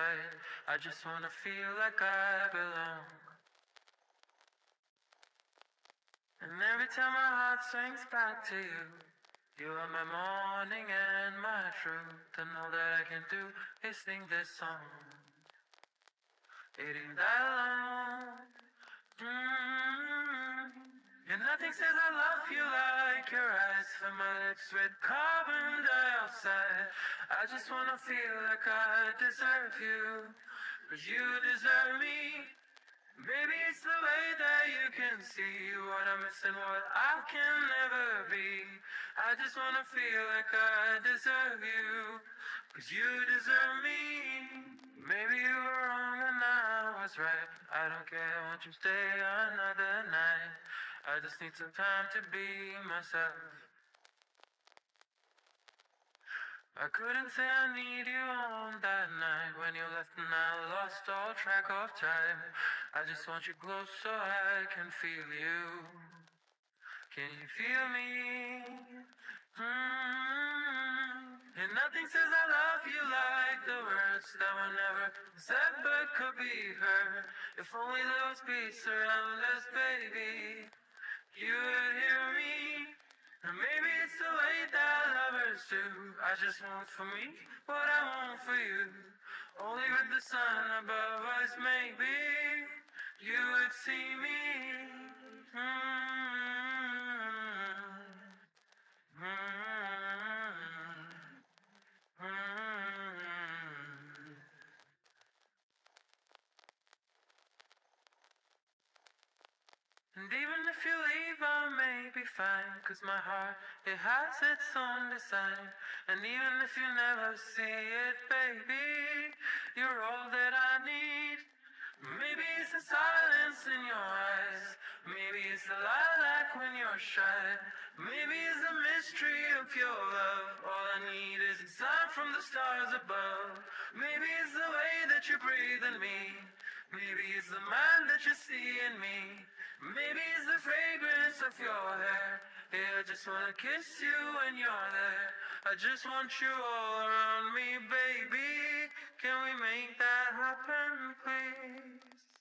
right. I just wanna feel like I belong. And every time my heart swings back to you, you are my morning and my truth. And all that I can do is sing this song. It ain't that long. And nothing says I love you like your eyes fill my lips with carbon dioxide. I just wanna feel like I deserve you, 'cause you deserve me. Maybe it's the way that you can see what I'm missing, what I can never be. I just wanna feel like I deserve you, 'cause you deserve me. Maybe you were wrong and I was right. I don't care, won't you stay another night? I just need some time to be myself. I couldn't say I need you on that night when you left and I lost all track of time. I just want you close so I can feel you. Can you feel me? And nothing says I love you like the words that were never said but could be heard. If only there was peace around us, baby, you would hear me. And maybe it's the way that lovers do. I just want for me what I want for you. Only with the sun above us, maybe you would see me. And even if you leave, I may be fine, 'cause my heart, it has its own design. And even if you never see it, baby, you're all that I need. Maybe it's the silence in your eyes. Maybe it's the lilac when you're shy. Maybe it's the mystery of your love. All I need is a sign from the stars above. Maybe it's the way that you breathe in me. Maybe it's the man that you see in me. Maybe it's the fragrance of your hair. Yeah, I just wanna kiss you when you're there. I just want you all around me, baby. Can we make that happen, please?